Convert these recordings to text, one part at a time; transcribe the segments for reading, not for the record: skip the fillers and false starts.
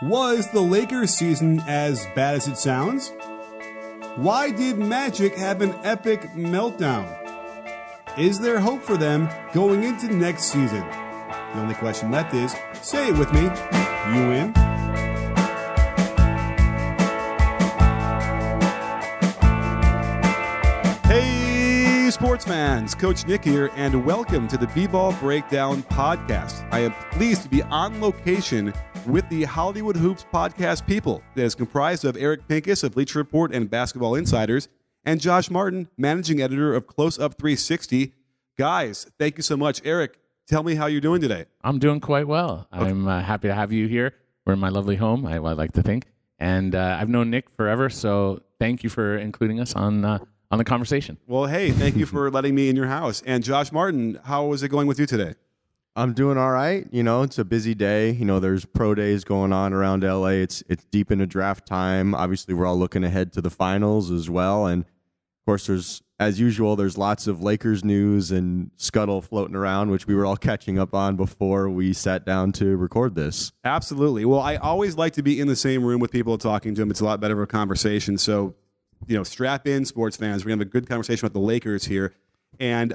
Was the Lakers season as bad as it sounds? Why did Magic have an epic meltdown? Is there hope for them going into next season? The only question left is, say it with me, you in? Hey, sports fans, Coach Nick here, and welcome to the B-Ball Breakdown podcast. I am pleased to be on location with the Hollywood Hoops podcast people that is comprised of Eric Pincus of Bleacher Report and Basketball Insiders, and Josh Martin, managing editor of Close Up 360. Guys, thank you so much. Eric, tell me how you're doing today. I'm doing quite well. Okay. I'm happy to have you here. We're in my lovely home, I like to think. And I've known Nick forever, so thank you for including us on the conversation. Well, hey, thank you for letting me in your house. And Josh Martin, how is it going with you today? I'm doing all right. You know, it's a busy day. You know, there's pro days going on around LA. It's deep into draft time. Obviously, we're all looking ahead to the finals as well. And of course, there's lots of Lakers news and scuttle floating around, which we were all catching up on before we sat down to record this. Absolutely. Well, I always like to be in the same room with people talking to them. It's a lot better of a conversation. So, you know, strap in, sports fans. We're going to have a good conversation about the Lakers here. And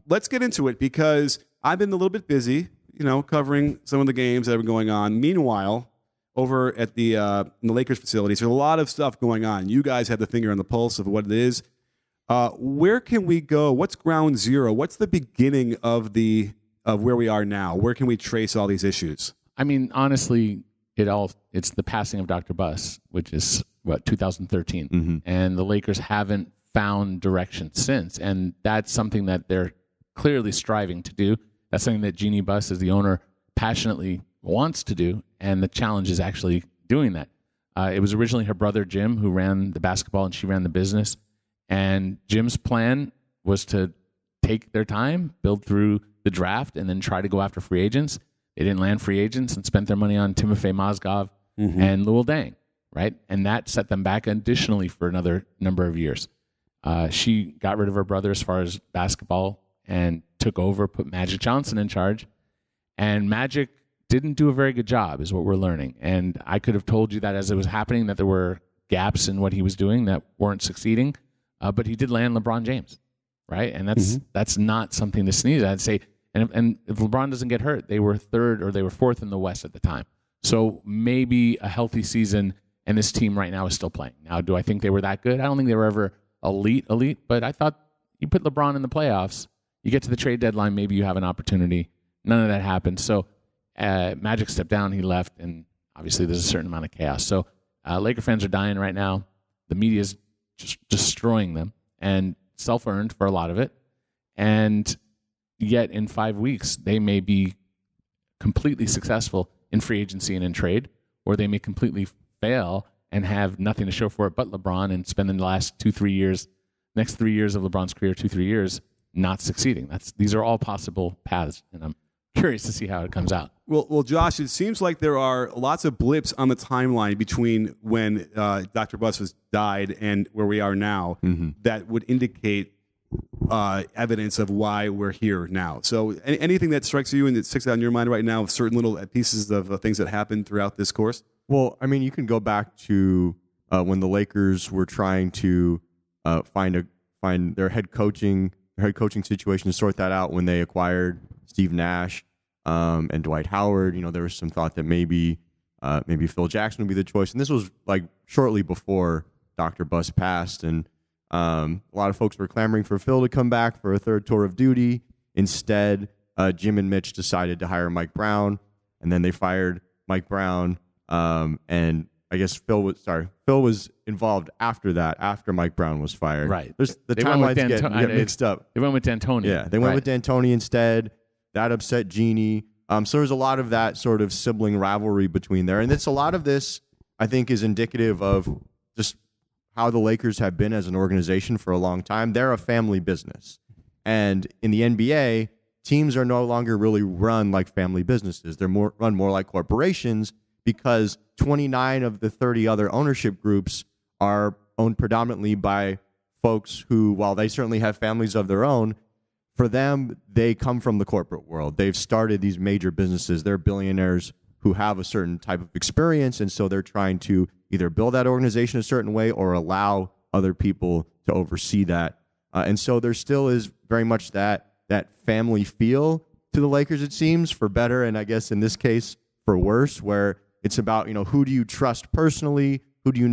let's get into it because I've been a little bit busy, you know, covering some of the games that have been going on. Meanwhile, over at the in the Lakers facilities, there's a lot of stuff going on. You guys have the finger on the pulse of what it is. Where can we go? What's ground zero? What's the beginning of where we are now? Where can we trace all these issues? I mean, honestly, it's the passing of Dr. Buss, which is 2013, Mm-hmm. and the Lakers haven't found direction since, and that's something that they're clearly striving to do. That's something that Jeannie Buss, as the owner, passionately wants to do, and the challenge is actually doing that. It was originally her brother, Jim, who ran the basketball, and she ran the business. And Jim's plan was to take their time, build through the draft, and then try to go after free agents. They didn't land free agents and spent their money on Timofey Mozgov and Luol Deng, right? And that set them back additionally for another number of years. She got rid of her brother as far as basketball and took over, put Magic Johnson in charge. And Magic didn't do a very good job, is what we're learning. And I could have told you that as it was happening, that there were gaps in what he was doing that weren't succeeding. But he did land LeBron James, right? And that's not something to sneeze at. I'd say, and if LeBron doesn't get hurt, they were third or they were fourth in the West at the time. So maybe a healthy season, and this team right now is still playing. Now, do I think they were that good? I don't think they were ever elite, but I thought you put LeBron in the playoffs, you get to the trade deadline, maybe you have an opportunity. None of that happened. So Magic stepped down, he left, and obviously there's a certain amount of chaos. So Laker fans are dying right now. The media is just destroying them, and self-earned for a lot of it. And yet in 5 weeks, they may be completely successful in free agency and in trade, or they may completely fail and have nothing to show for it but LeBron and spend the last 2-3 years, next 3 years of LeBron's career, 2-3 years, not succeeding. These are all possible paths, and I'm curious to see how it comes out. Well, Josh, it seems like there are lots of blips on the timeline between when Dr. Buss died and where we are now that would indicate evidence of why we're here now. So anything that strikes you and that sticks out in your mind right now of certain little pieces of things that happened throughout this course? Well, I mean, you can go back to when the Lakers were trying to find their head coaching situation to sort that out when they acquired Steve Nash and Dwight Howard. You know, there was some thought that maybe Phil Jackson would be the choice, and this was like shortly before Dr. Buss passed, and a lot of folks were clamoring for Phil to come back for a third tour of duty. Instead, Jim and Mitch decided to hire Mike Brown, and then they fired Mike Brown, and I guess Phil was involved after that, after Mike Brown was fired. Right. The timelines get mixed up. They went with D'Antoni. Yeah, they went with D'Antoni instead. That upset Jeannie. So there's a lot of that sort of sibling rivalry between there. And it's a lot of this, I think, is indicative of just how the Lakers have been as an organization for a long time. They're a family business. And in the NBA, teams are no longer really run like family businesses. They're run more like corporations because 29 of the 30 other ownership groups are owned predominantly by folks who, while they certainly have families of their own, for them, they come from the corporate world. They've started these major businesses. They're billionaires who have a certain type of experience, and so they're trying to either build that organization a certain way or allow other people to oversee that. And so there still is very much that family feel to the Lakers, it seems, for better, and I guess in this case for worse, where it's about, who do you trust personally, who do you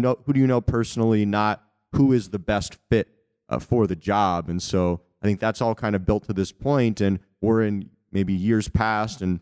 know personally, not who is the best fit for the job. And so I think that's all kind of built to this point, and we're in maybe years past, and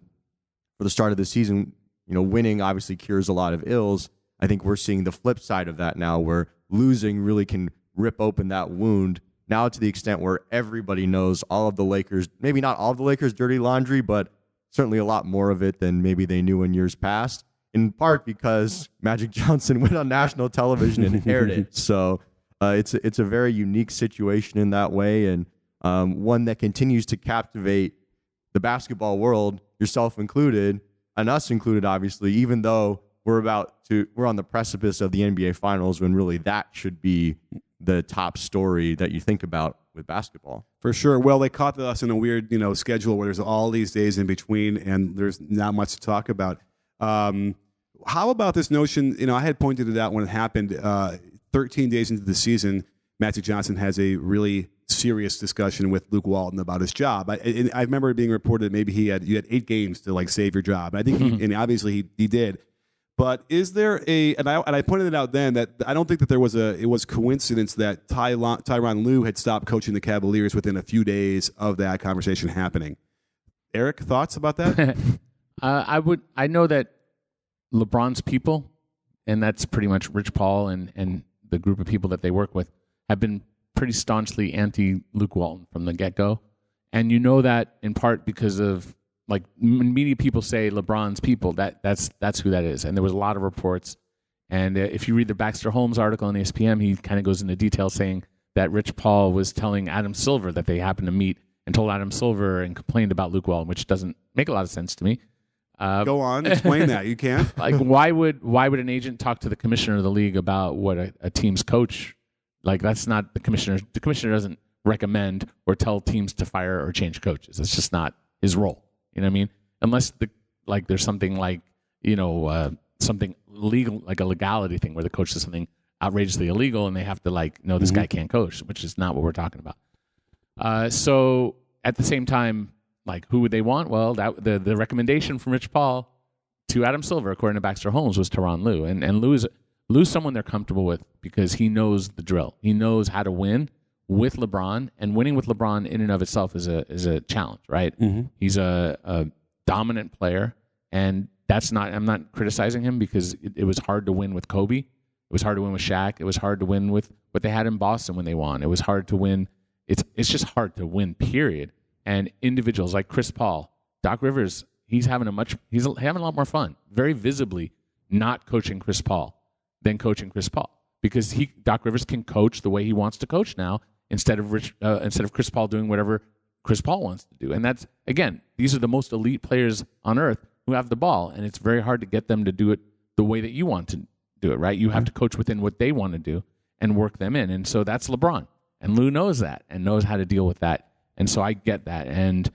for the start of the season, winning obviously cures a lot of ills. I think we're seeing the flip side of that now, where losing really can rip open that wound, now to the extent where everybody knows all of the Lakers, maybe not all of the Lakers' dirty laundry, but certainly a lot more of it than maybe they knew in years past, in part because Magic Johnson went on national television and aired it. So it's a very unique situation in that way, and one that continues to captivate the basketball world, yourself included, and us included, obviously, even though we're on the precipice of the NBA Finals, when really that should be the top story that you think about with basketball. For sure. Well, they caught us in a weird, schedule where there's all these days in between, and there's not much to talk about. How about this notion? I had pointed it out when it happened. 13 days into the season, Magic Johnson has a really serious discussion with Luke Walton about his job. I remember it being reported that maybe you had 8 games to save your job. I think and obviously he did. But is there and I pointed it out then that I don't think that it was coincidence that Tyronn Lue had stopped coaching the Cavaliers within a few days of that conversation happening. Eric, thoughts about that? I know that LeBron's people, and that's pretty much Rich Paul and the group of people that they work with, have been pretty staunchly anti-Luke Walton from the get-go. And that in part because of, media people say LeBron's people, that's who that is. And there was a lot of reports. And if you read the Baxter Holmes article on ESPN, he kind of goes into detail saying that Rich Paul was telling Adam Silver that they happened to meet and told Adam Silver and complained about Luke Walton, which doesn't make a lot of sense to me. Go on, explain that. You can't. Why would an agent talk to the commissioner of the league about what a team's coach? That's not the commissioner. The commissioner doesn't recommend or tell teams to fire or change coaches. That's just not his role. You know what I mean? Unless there's something something legal, like a legality thing where the coach does something outrageously illegal and they have to no, this guy can't coach, which is not what we're talking about. So at the same time, who would they want? Well, the recommendation from Rich Paul to Adam Silver, according to Baxter Holmes, was Tyronn Lue. And Lue's someone they're comfortable with because he knows the drill. He knows how to win with LeBron, and winning with LeBron in and of itself is a challenge, right? Mm-hmm. He's a dominant player, and I'm not criticizing him because it was hard to win with Kobe. It was hard to win with Shaq. It was hard to win with what they had in Boston when they won. It was hard to win. It's just hard to win, period. And individuals like Chris Paul, Doc Rivers, he's having a lot more fun, very visibly not coaching Chris Paul than coaching Chris Paul, because Doc Rivers can coach the way he wants to coach now instead of Chris Paul doing whatever Chris Paul wants to do. And that's, again, these are the most elite players on earth who have the ball, and it's very hard to get them to do it the way that you want to do it, right? You have to coach within what they want to do and work them in. And so that's LeBron. And Lue knows that and knows how to deal with that. And so I get that. And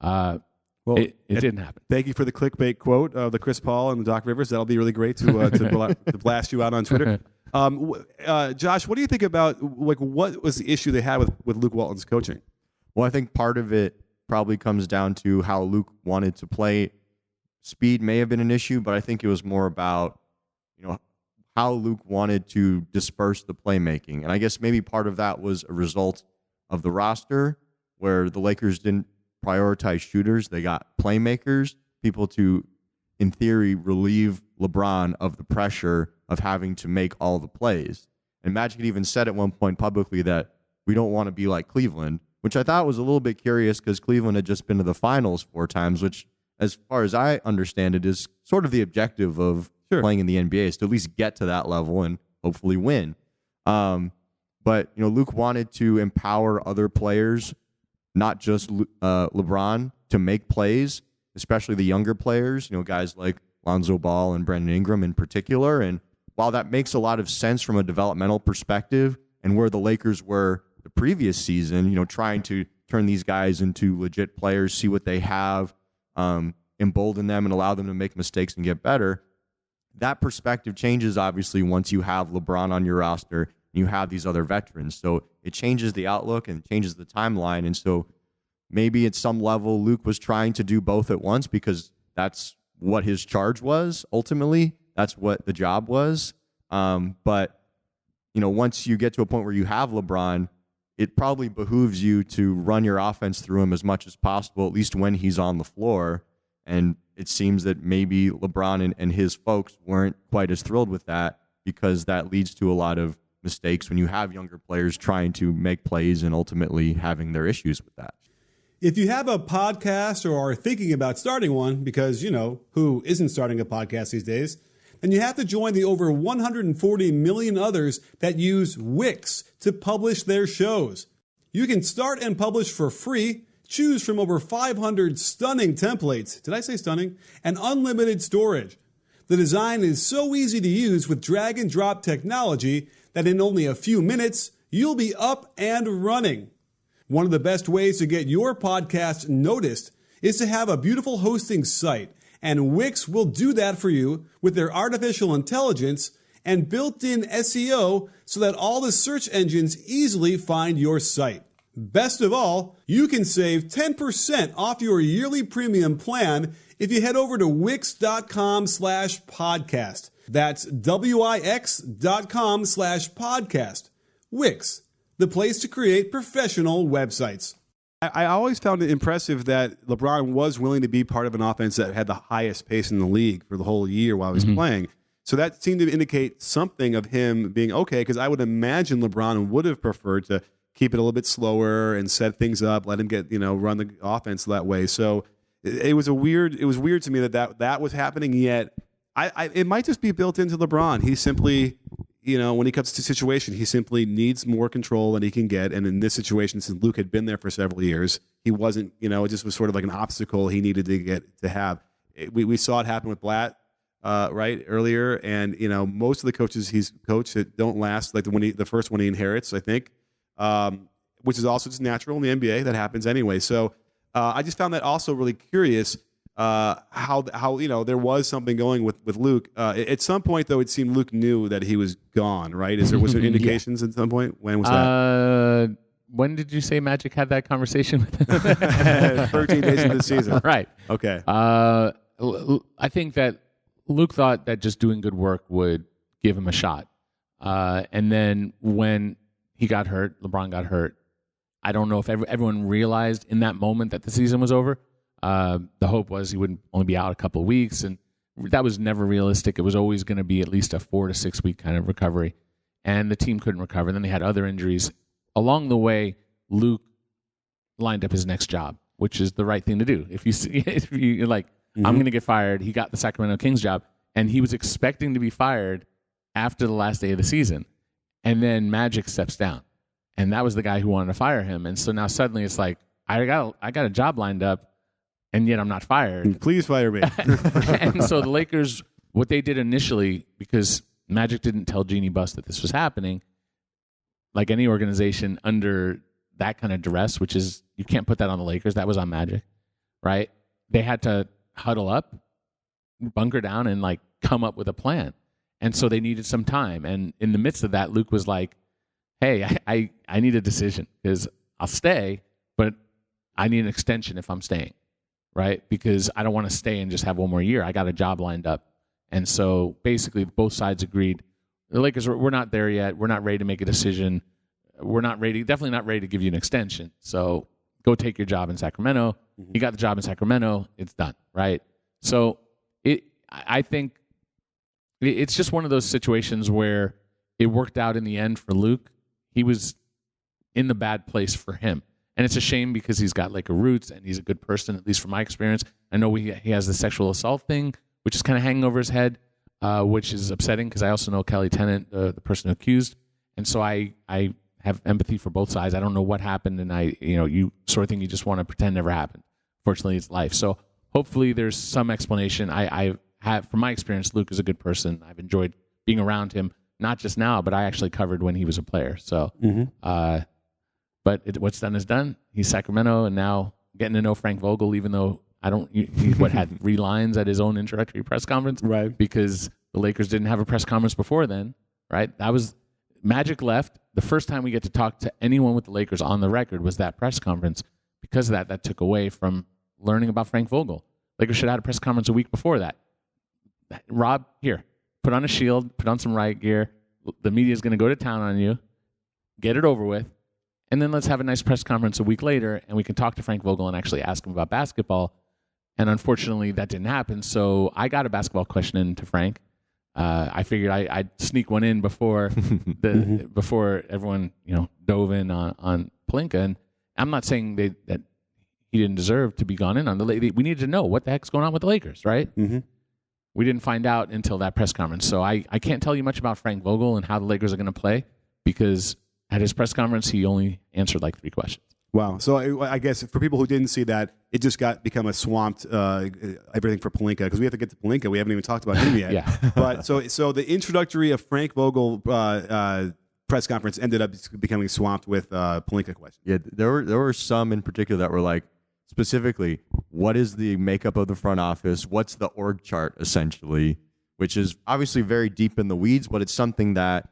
it didn't happen. Thank you for the clickbait quote of the Chris Paul and the Doc Rivers. That'll be really great to blast you out on Twitter. Josh, what do you think about what was the issue they had with Luke Walton's coaching? Well, I think part of it probably comes down to how Luke wanted to play. Speed may have been an issue, but I think it was more about how Luke wanted to disperse the playmaking. And I guess maybe part of that was a result of the roster where the Lakers didn't prioritize shooters. They got playmakers, people to, in theory, relieve LeBron of the pressure of having to make all the plays. And Magic even said at one point publicly that we don't want to be like Cleveland, which I thought was a little bit curious because Cleveland had just been to the finals 4 times, which, as far as I understand it, is sort of the objective of playing in the NBA, is to at least get to that level and hopefully win. But Luke wanted to empower other players, not just LeBron, to make plays, especially the younger players, guys like Lonzo Ball and Brandon Ingram in particular. And while that makes a lot of sense from a developmental perspective and where the Lakers were the previous season, trying to turn these guys into legit players, see what they have, embolden them and allow them to make mistakes and get better. That perspective changes, obviously, once you have LeBron on your roster and you have these other veterans. So it changes the outlook and changes the timeline. And so maybe at some level, Luke was trying to do both at once because that's what his charge was. Ultimately, that's what the job was. But, once you get to a point where you have LeBron, it probably behooves you to run your offense through him as much as possible, at least when he's on the floor. And it seems that maybe LeBron and his folks weren't quite as thrilled with that, because that leads to a lot of mistakes when you have younger players trying to make plays and ultimately having their issues with that. If you have a podcast or are thinking about starting one, because, who isn't starting a podcast these days, then you have to join the over 140 million others that use Wix to publish their shows. You can start and publish for free, choose from over 500 stunning templates, did I say stunning? And unlimited storage. The design is so easy to use with drag and drop technology that in only a few minutes, you'll be up and running. One of the best ways to get your podcast noticed is to have a beautiful hosting site, and Wix will do that for you with their artificial intelligence and built-in SEO so that all the search engines easily find your site. Best of all, you can save 10% off your yearly premium plan if you head over to wix.com/podcast. That's wix.com/podcast. Wix, the place to create professional websites. I always found it impressive that LeBron was willing to be part of an offense that had the highest pace in the league for the whole year while he was playing. So that seemed to indicate something of him being okay, because I would imagine LeBron would have preferred to keep it a little bit slower and set things up, let him get, run the offense that way. So it was weird to me that was happening, yet it might just be built into LeBron. He simply, when he comes to a situation, he simply needs more control than he can get. And in this situation, since Luke had been there for several years, he wasn't, it just was sort of like an obstacle he needed to have. We saw it happen with Blatt, right, earlier. And, most of the coaches he's coached that don't last, like the first one he inherits, I think, which is also just natural in the NBA. That happens anyway. So I just found that also really curious. How there was something going with Luke. At some point, though, it seemed Luke knew that he was gone, right? Was there indications at some point? When was that? When did you say Magic had that conversation with him? 13 days into the season. Right. Okay. I think that Luke thought that just doing good work would give him a shot. And then when he got hurt, LeBron got hurt, I don't know if everyone realized in that moment that the season was over. The hope was he would only be out a couple of weeks, and that was never realistic. It was always going to be at least a 4 to 6 week kind of recovery, and the team couldn't recover. Then they had other injuries. Along the way, Luke lined up his next job, which is the right thing to do. If you're like, I'm going to get fired, he got the Sacramento Kings job, and he was expecting to be fired after the last day of the season, and then Magic steps down, and that was the guy who wanted to fire him. And so now suddenly it's like, I got a job lined up, and yet I'm not fired. Please fire me. And so the Lakers, what they did initially, because Magic didn't tell Jeannie Buss that this was happening, like any organization under that kind of duress, which is, you can't put that on the Lakers, that was on Magic, right? They had to huddle up, bunker down, and come up with a plan. And so they needed some time. And in the midst of that, Luke was like, hey, I need a decision, because I'll stay, but I need an extension if I'm staying. Right? Because I don't want to stay and just have one more year. I got a job lined up. And so basically both sides agreed. The Lakers, we're not there yet. We're not ready to make a decision. We're definitely not ready to give you an extension. So go take your job in Sacramento. You got the job in Sacramento. It's done. Right? So I think it's just one of those situations where it worked out in the end for Luke. He was in the bad place for him. And it's a shame, because he's got Laker roots and he's a good person, at least from my experience. I know he has the sexual assault thing, which is kind of hanging over his head, which is upsetting, because I also know Kelly Tennant, the person accused. And so I have empathy for both sides. I don't know what happened, and you sort of thing you just want to pretend never happened. Fortunately, it's life. So hopefully there's some explanation. I have, from my experience, Luke is a good person. I've enjoyed being around him, not just now, but I actually covered when he was a player. So, but what's done is done. He's Sacramento, and now getting to know Frank Vogel, even though He had 3 lines at his own introductory press conference, Right. Because the Lakers didn't have a press conference before then, right? That was Magic left. The first time we get to talk to anyone with the Lakers on the record was that press conference. Because of that took away from learning about Frank Vogel. Lakers should have had a press conference a week before that. Rob, here, put on a shield, put on some riot gear. The media is going to go to town on you. Get it over with. And then let's have a nice press conference a week later, and we can talk to Frank Vogel and actually ask him about basketball. And unfortunately, that didn't happen. So I got a basketball question in to Frank. I figured I'd sneak one in before before everyone dove in on Pelinka. And I'm not saying that he didn't deserve to be gone in on the Lakers. We needed to know what the heck's going on with the Lakers, right? Mm-hmm. We didn't find out until that press conference. So I can't tell you much about Frank Vogel and how the Lakers are going to play because at his press conference, he only answered like 3 questions. Wow. So I guess for people who didn't see that, it just become a swamped everything for Pelinka because we have to get to Pelinka. We haven't even talked about him yet. Yeah. But so the introductory of Frank Vogel press conference ended up becoming swamped with Pelinka questions. Yeah, there were some in particular that were like, specifically, what is the makeup of the front office? What's the org chart, essentially? Which is obviously very deep in the weeds, but it's something that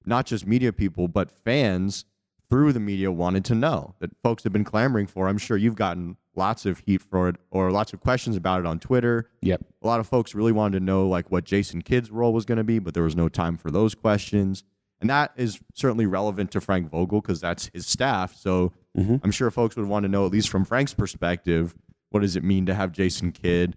not just media people, but fans through the media wanted to know, that folks have been clamoring for. I'm sure you've gotten lots of heat for it or lots of questions about it on Twitter. Yep. A lot of folks really wanted to know like what Jason Kidd's role was going to be, but there was no time for those questions. And that is certainly relevant to Frank Vogel because that's his staff. So I'm sure folks would want to know, at least from Frank's perspective, what does it mean to have Jason Kidd?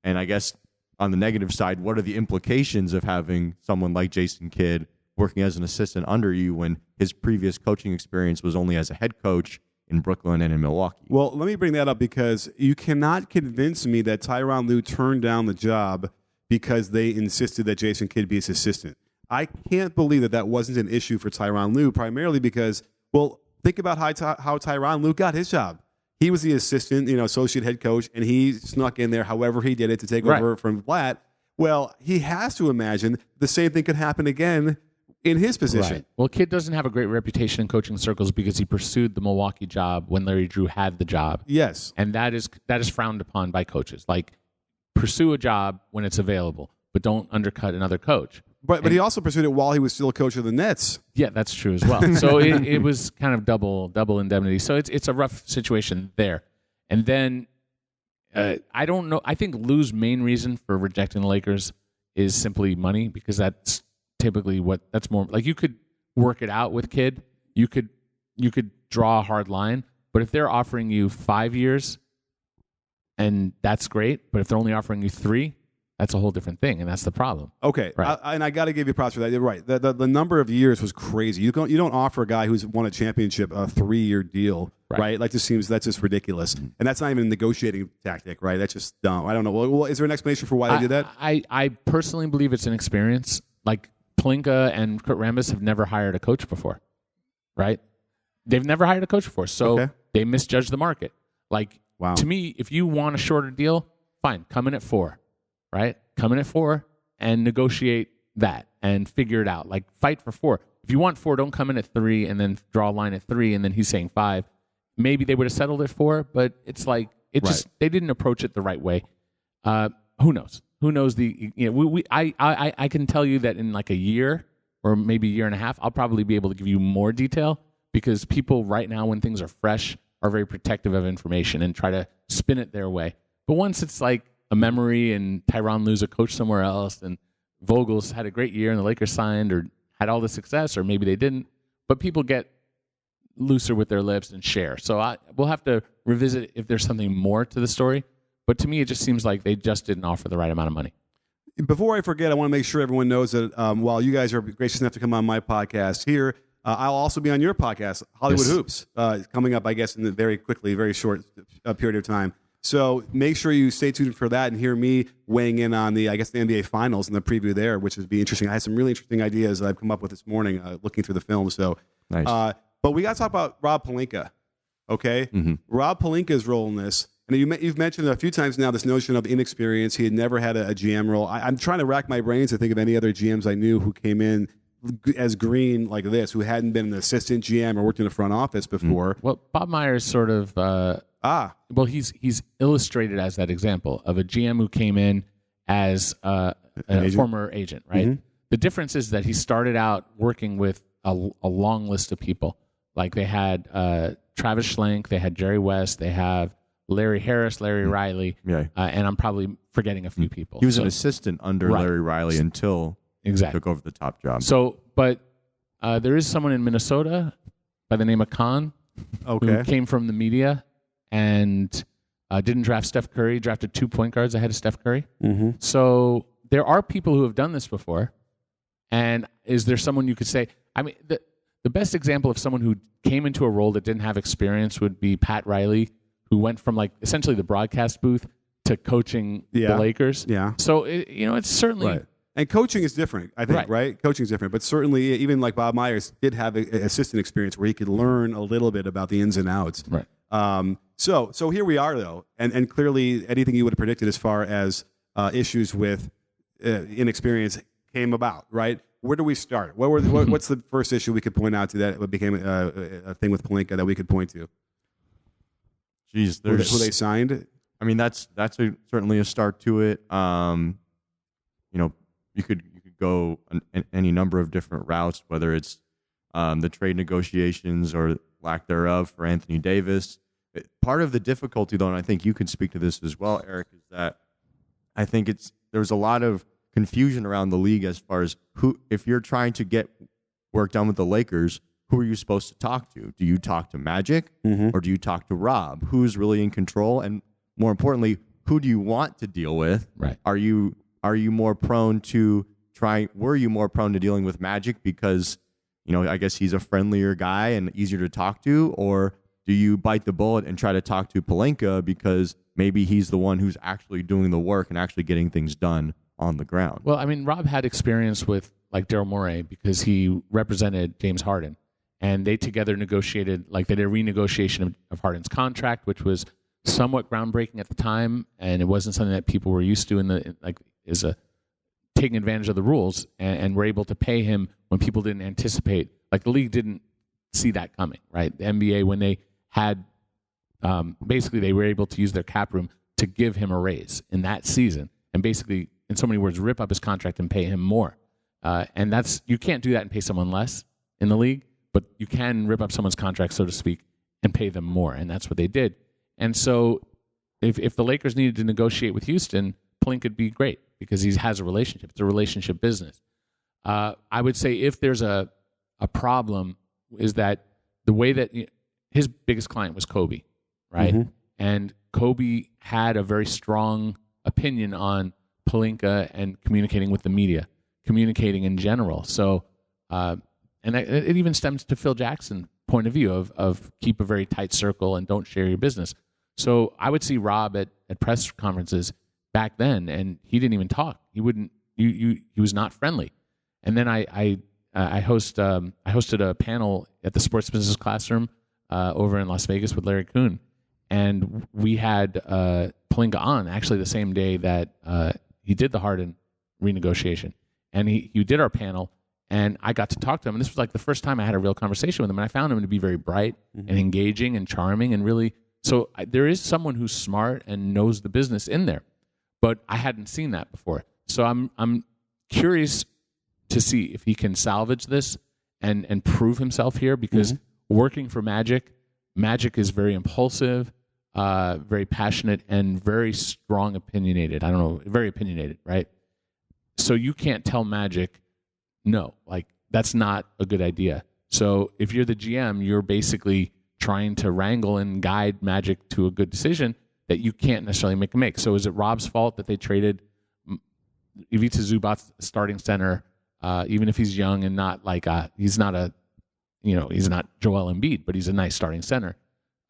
And I guess on the negative side, what are the implications of having someone like Jason Kidd working as an assistant under you when his previous coaching experience was only as a head coach in Brooklyn and in Milwaukee? Well, let me bring that up because you cannot convince me that Tyronn Lue turned down the job because they insisted that Jason Kidd be his assistant. I can't believe that wasn't an issue for Tyronn Lue, primarily because, well, think about how Tyronn Lue got his job. He was the assistant, associate head coach, and he snuck in there however he did it to take over from Blatt. Well, he has to imagine the same thing could happen again in his position. Right. Well, Kidd doesn't have a great reputation in coaching circles because he pursued the Milwaukee job when Larry Drew had the job. Yes. And that is frowned upon by coaches. Like, pursue a job when it's available, but don't undercut another coach. But he also pursued it while he was still a coach of the Nets. Yeah, that's true as well. So it was kind of double indemnity. So it's a rough situation there. And then I don't know. I think Lue's main reason for rejecting the Lakers is simply money because that's typically that's more like you could work it out with Kidd. You could draw a hard line. But if they're offering you 5 years, and that's great. But if they're only offering you 3. That's a whole different thing, and that's the problem. Okay, right. And I got to give you props for that. You're right. The number of years was crazy. You don't offer a guy who's won a championship a 3-year deal, right? Like, that's just ridiculous, and that's not even a negotiating tactic, right? That's just dumb. I don't know. Well, is there an explanation for why they did that? I personally believe it's an experience. Like Pelinka and Kurt Rambis have never hired a coach before, right? They've never hired a coach before, so they misjudged the market. Like, to me, if you want a shorter deal, fine, come in at 4. Right? Come in at 4 and negotiate that and figure it out. Like, fight for 4. If you want 4, don't come in at 3 and then draw a line at 3 and then he's saying 5. Maybe they would have settled at 4, but it's like they didn't approach it the right way. Who knows? Who knows I can tell you that in like a year or maybe a year and a half, I'll probably be able to give you more detail because people right now when things are fresh are very protective of information and try to spin it their way. But once it's like a memory and Tyronn Lue's a coach somewhere else and Vogel's had a great year and the Lakers signed or had all the success or maybe they didn't, but people get looser with their lips and share. So we'll have to revisit if there's something more to the story. But to me, it just seems like they just didn't offer the right amount of money. Before I forget, I want to make sure everyone knows that while you guys are gracious enough to come on my podcast here, I'll also be on your podcast, Hollywood Hoops, coming up, I guess, in the very short period of time. So make sure you stay tuned for that and hear me weighing in on the NBA Finals and the preview there, which would be interesting. I had some really interesting ideas that I've come up with this morning looking through the film. So, nice. But we got to talk about Rob Pelinka, okay? Mm-hmm. Rob Pelinka's role in this. And you've mentioned a few times now this notion of inexperience. He had never had a GM role. I'm trying to rack my brains to think of any other GMs I knew who came in as green like this, who hadn't been an assistant GM or worked in the front office before. Well, Bob Myers sort of Well, he's illustrated as that example of a GM who came in as a former agent, right? Mm-hmm. The difference is that he started out working with a long list of people. Like they had Travis Schlenk, they had Jerry West, they have Larry Harris, Larry Riley, and I'm probably forgetting a few people. He was an assistant under Larry Riley until he took over the top job. So, but there is someone in Minnesota by the name of Khan who came from the media and didn't draft Steph Curry, drafted 2 point guards ahead of Steph Curry. Mm-hmm. So there are people who have done this before. And is there someone you could say, I mean, the best example of someone who came into a role that didn't have experience would be Pat Riley, who went from like essentially the broadcast booth to coaching the Lakers. Yeah. So, it's certainly... Right. And coaching is different, I think, right? Coaching is different. But certainly, even like Bob Myers did have assistant experience where he could learn a little bit about the ins and outs. Right. So here we are, though. And clearly, anything you would have predicted as far as issues with inexperience came about, right? Where do we start? What's the first issue we could point out to that became a thing with Pelinka that we could point to? Geez, who they signed? I mean, that's certainly a start to it. You could go any number of different routes, whether it's the trade negotiations or lack thereof for Anthony Davis. Part of the difficulty, though, and I think you can speak to this as well, Eric, is that I think there's a lot of confusion around the league as far as if you're trying to get work done with the Lakers, who are you supposed to talk to? Do you talk to Magic or do you talk to Rob? Who's really in control? And more importantly, who do you want to deal with? Right. Are you more prone to were you more prone to dealing with Magic because, I guess he's a friendlier guy and easier to talk to, or do you bite the bullet and try to talk to Pelinka because maybe he's the one who's actually doing the work and actually getting things done on the ground? Well, I mean, Rob had experience with like Daryl Morey because he represented James Harden, and they together negotiated, like they did a renegotiation of Harden's contract, which was somewhat groundbreaking at the time, and it wasn't something that people were used to taking advantage of the rules, and were able to pay him when people didn't anticipate. Like the league didn't see that coming, right? The NBA, when they had basically they were able to use their cap room to give him a raise in that season, and basically, in so many words, rip up his contract and pay him more. And you can't do that and pay someone less in the league, but you can rip up someone's contract, so to speak, and pay them more, and that's what they did. And so, if the Lakers needed to negotiate with Houston, Pelinka could be great because he has a relationship. It's a relationship business. I would say if there's a problem, is that the way that his biggest client was Kobe, right? Mm-hmm. And Kobe had a very strong opinion on Pelinka and communicating with the media, communicating in general. So, and it even stems to Phil Jackson's point of view of keep a very tight circle and don't share your business. So I would see Rob at press conferences back then, and he didn't even talk. He wouldn't. He was not friendly. And then I hosted a panel at the Sports Business Classroom over in Las Vegas with Larry Kuhn, and we had Pelinka on actually the same day that he did the Harden renegotiation, and he did our panel, and I got to talk to him. And this was like the first time I had a real conversation with him, and I found him to be very bright and engaging and charming, and really. So there is someone who's smart and knows the business in there, but I hadn't seen that before. So I'm curious to see if he can salvage this and prove himself here, because working for Magic is very impulsive, very passionate, and very strong opinionated. I don't know, very opinionated, right? So you can't tell Magic, no, like that's not a good idea. So if you're the GM, you're basically trying to wrangle and guide Magic to a good decision that you can't necessarily make. So is it Rob's fault that they traded Ivica Zubac's starting center, even if he's young and not like he's not Joel Embiid, but he's a nice starting center,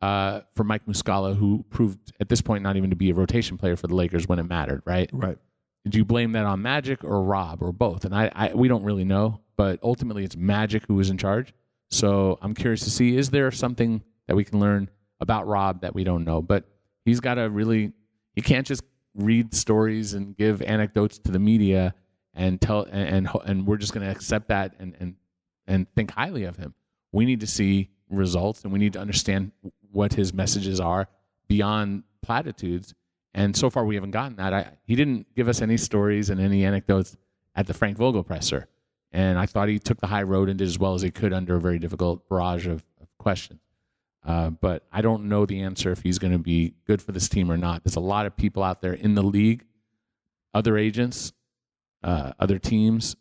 for Mike Muscala, who proved at this point not even to be a rotation player for the Lakers when it mattered, right? Right. Did you blame that on Magic or Rob or both? And we don't really know, but ultimately it's Magic who was in charge. So I'm curious to see, is there something that we can learn about Rob that we don't know? But he's got to really, he can't just read stories and give anecdotes to the media and tell, and we're just going to accept that and think highly of him. We need to see results, and we need to understand what his messages are beyond platitudes. And so far, we haven't gotten that. He didn't give us any stories and any anecdotes at the Frank Vogel presser. And I thought he took the high road and did as well as he could under a very difficult barrage of questions. But I don't know the answer if he's going to be good for this team or not. There's a lot of people out there in the league, other agents, other teams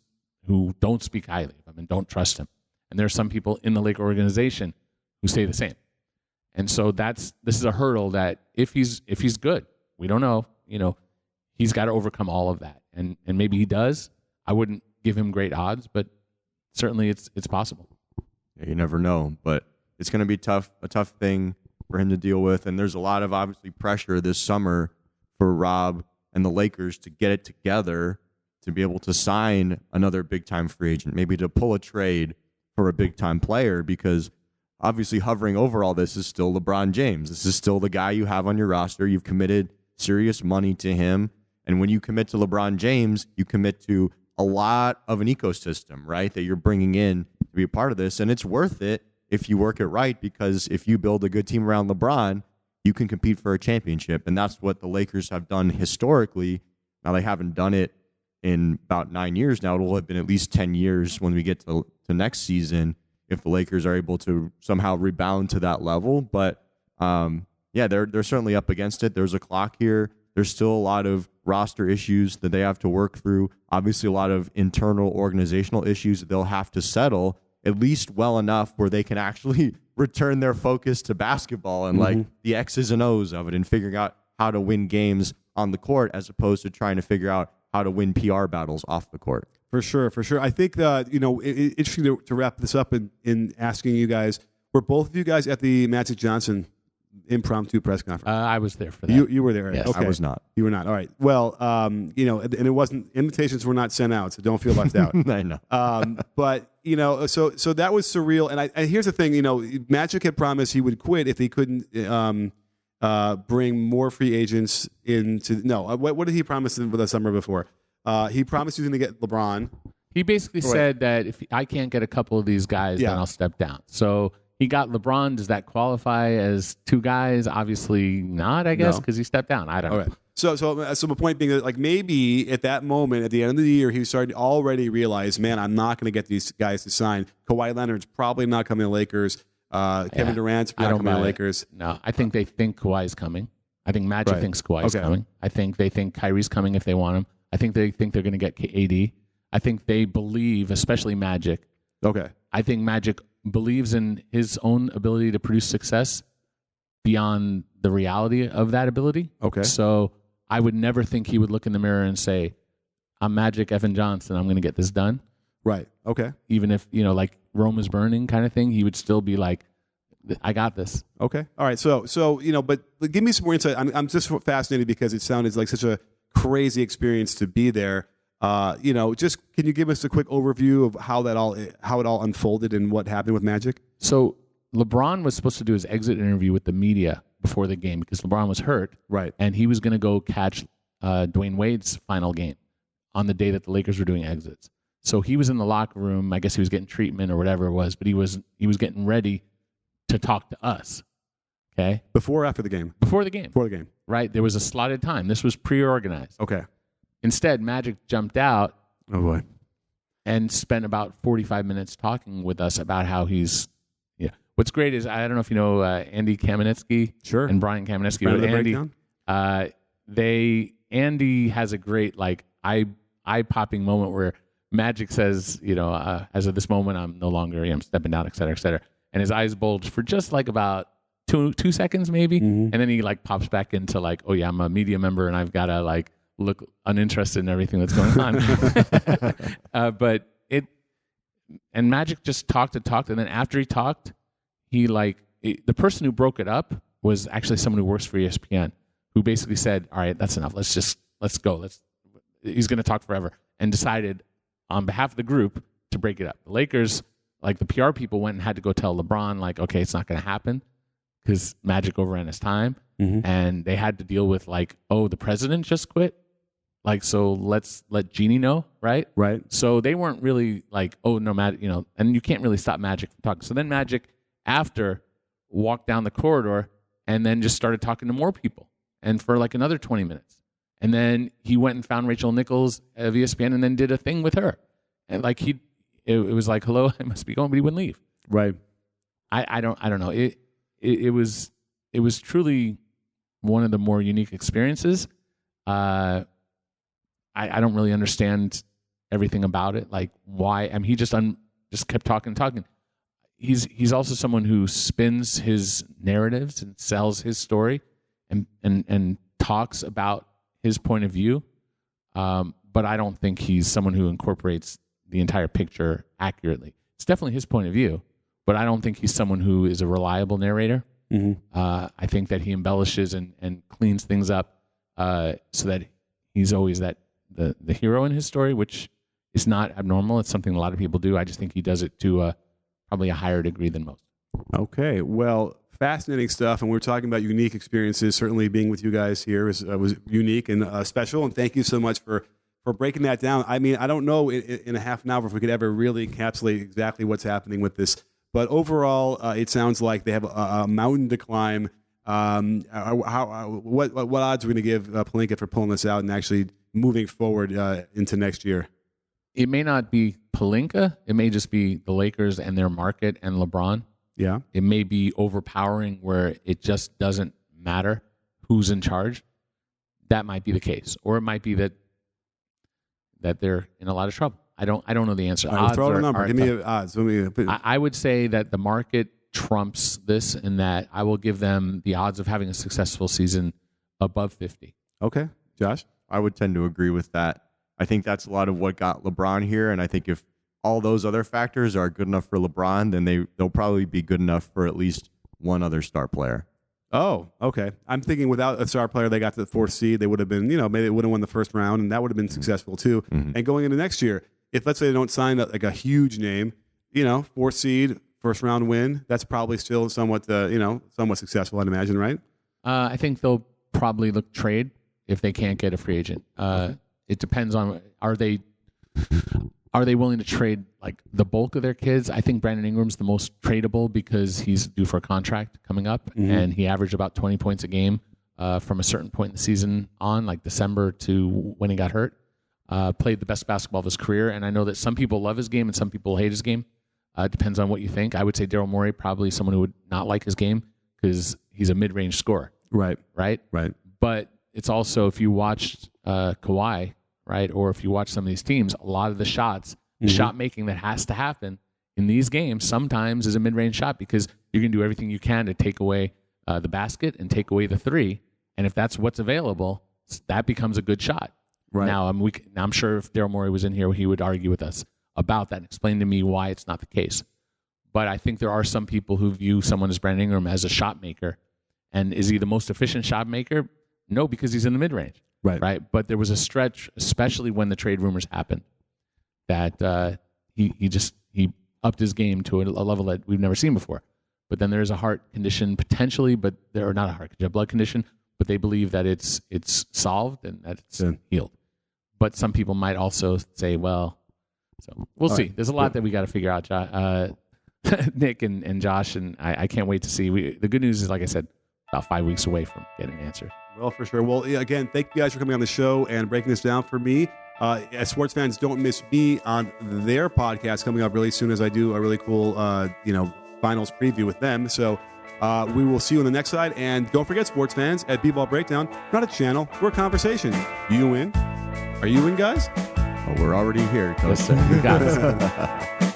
who don't speak highly of him and don't trust him. And there are some people in the Laker organization who say the same. And so this is a hurdle that if he's good, we don't know, he's got to overcome all of that. And maybe he does. I wouldn't give him great odds, but certainly it's possible. Yeah, you never know, but it's going to be a tough thing for him to deal with. And there's a lot of obviously pressure this summer for Rob and the Lakers to get it together to be able to sign another big-time free agent, maybe to pull a trade for a big-time player, because obviously hovering over all this is still LeBron James. This is still the guy you have on your roster. You've committed serious money to him. And when you commit to LeBron James, you commit to a lot of an ecosystem, right, that you're bringing in to be a part of this. And it's worth it if you work it right, because if you build a good team around LeBron, you can compete for a championship. And that's what the Lakers have done historically. Now, they haven't done it in about 9 years now. It will have been at least 10 years when we get to next season if the Lakers are able to somehow rebound to that level. But, they're certainly up against it. There's a clock here. There's still a lot of roster issues that they have to work through. Obviously, a lot of internal organizational issues that they'll have to settle, at least well enough where they can actually return their focus to basketball and like the X's and O's of it and figuring out how to win games on the court as opposed to trying to figure out how to win PR battles off the court. For sure. I think that, interesting to wrap this up in asking you guys, were both of you guys at the Magic Johnson impromptu press conference? I was there for that. You were there. Yes. Okay. I was not. You were not. All right. Well, and it wasn't, invitations were not sent out, so don't feel left out. I know. But, so that was surreal. And here's the thing, Magic had promised he would quit if he couldn't bring more free agents into, what did he promise the summer before? He promised he was going to get LeBron. He basically said that if I can't get a couple of these guys, then I'll step down. So he got LeBron. Does that qualify as two guys? Obviously not, I guess, because he stepped down. I don't know. Right. So my point being that, like, maybe at that moment, at the end of the year, he started to already realize, man, I'm not going to get these guys to sign. Kawhi Leonard's probably not coming to the Lakers. Kevin Durant's not coming to the Lakers. No, I think they think Kawhi's coming. I think Magic thinks Kawhi's coming. I think they think Kyrie's coming if they want him. I think they think they're going to get AD. I think they believe, especially Magic. Okay. I think Magic believes in his own ability to produce success beyond the reality of that ability. Okay. So I would never think he would look in the mirror and say, I'm Magic Evan Johnson, I'm going to get this done. Right. Okay. Even if, like Rome is burning kind of thing, he would still be like, I got this. Okay. All right. So but give me some more insight. I'm just fascinated because it sounded like such a crazy experience to be there. Just can you give us a quick overview of how it all unfolded and what happened with Magic? So LeBron was supposed to do his exit interview with the media before the game because LeBron was hurt. Right. And he was going to go catch Dwayne Wade's final game on the day that the Lakers were doing exits. So he was in the locker room. I guess he was getting treatment or whatever it was, but he was getting ready to talk to us. Okay. Before or after the game? Before the game. Before the game. Right. There was a slotted time. This was pre-organized. Okay. Instead, Magic jumped out. Oh boy. And spent about 45 minutes talking with us about how he's. Yeah. What's great is I don't know if you know Andy Kamenetsky. Sure. And Brian Kamenetsky. With Andy. Andy has a great eye-popping moment where Magic says, as of this moment, I'm no longer, I'm stepping down, et cetera, et cetera. And his eyes bulge for just like about two seconds maybe. Mm-hmm. And then he pops back into oh yeah, I'm a media member and I've got to look uninterested in everything that's going on. And Magic just talked and talked. And then after he talked, the person who broke it up was actually someone who works for ESPN who basically said, all right, that's enough. Let's go. He's going to talk forever, and decided on behalf of the group to break it up. The Lakers, the PR people went and had to go tell LeBron, okay, it's not going to happen because Magic overran his time. Mm-hmm. And they had to deal with the president just quit. So let's let Jeannie know, right? Right. So they weren't really oh, no, Magic, and you can't really stop Magic from talking. So then Magic, after, walked down the corridor and then just started talking to more people, and for like another 20 minutes. And then he went and found Rachel Nichols of ESPN and then did a thing with her. And like it was like, hello, I must be going, but he wouldn't leave. Right. I don't know. It was truly one of the more unique experiences. I don't really understand everything about it. Like why? I mean, he just kept talking. He's also someone who spins his narratives and sells his story and talks about his point of view. But I don't think he's someone who incorporates the entire picture accurately. It's definitely his point of view, but I don't think he's someone who is a reliable narrator. I think that he embellishes and cleans things up so that he's always the hero in his story, which is not abnormal. It's something a lot of people do. I just think he does it to probably a higher degree than most. Okay, well, fascinating stuff, and we're talking about unique experiences. Certainly being with you guys here was unique and special, and thank you so much for breaking that down. I mean, I don't know in a half an hour if we could ever really encapsulate exactly what's happening with this, but overall, it sounds like they have a mountain to climb. What odds are we going to give Pelinka for pulling this out and actually moving forward into next year? It may not be Pelinka. It may just be the Lakers and their market and LeBron. Yeah. It may be overpowering where it just doesn't matter who's in charge. That might be the case. Or it might be that they're in a lot of trouble. I don't know the answer. Right, throw out a number. Give me odds. I would say that the market trumps this, and that I will give them the odds of having a successful season above 50. Okay. Josh? I would tend to agree with that. I think that's a lot of what got LeBron here, and I think if all those other factors are good enough for LeBron, then they'll probably be good enough for at least one other star player. Oh, okay. I'm thinking without a star player, they got to the 4th seed. They would have been, maybe they would have won the first round, and that would have been successful too. Mm-hmm. And going into next year, if let's say they don't sign like a huge name, 4th seed, first round win, that's probably still somewhat successful, I'd imagine, right? I think they'll probably look trade if they can't get a free agent. It depends on are they willing to trade like the bulk of their kids? I think Brandon Ingram's the most tradable because he's due for a contract coming up, and he averaged about 20 points a game from a certain point in the season on, like December to when he got hurt. Played the best basketball of his career, and I know that some people love his game and some people hate his game. Depends on what you think. I would say Daryl Morey probably someone who would not like his game because he's a mid-range scorer. Right. But it's also, if you watched Kawhi, right, or if you watch some of these teams, a lot of the shots, the shot making that has to happen in these games sometimes is a mid-range shot because you're going to do everything you can to take away the basket and take away the three. And if that's what's available, that becomes a good shot. Right. Now, I'm sure if Daryl Morey was in here, he would argue with us about that and explain to me why it's not the case. But I think there are some people who view someone as Brandon Ingram as a shot maker. And is he the most efficient shot maker? No, because he's in the mid-range. Right. But there was a stretch, especially when the trade rumors happened, that he upped his game to a level that we've never seen before. But then there's a heart condition potentially, but there are not a heart condition, a blood condition, but they believe that it's solved and that it's healed. But some people might also say, well, so we'll see. There's a lot that we got to figure out, Nick and Josh, and I can't wait to see. The good news is, like I said, about 5 weeks away from getting an answer. Well, for sure. Well, again, thank you guys for coming on the show and breaking this down for me. As sports fans, don't miss me on their podcast coming up really soon as I do a really cool, finals preview with them. So we will see you on the next side. And don't forget, sports fans, at B-Ball Breakdown, not a channel, we're a conversation. You in? Are you in, guys? Oh, we're already here. Yes, sir. You got it.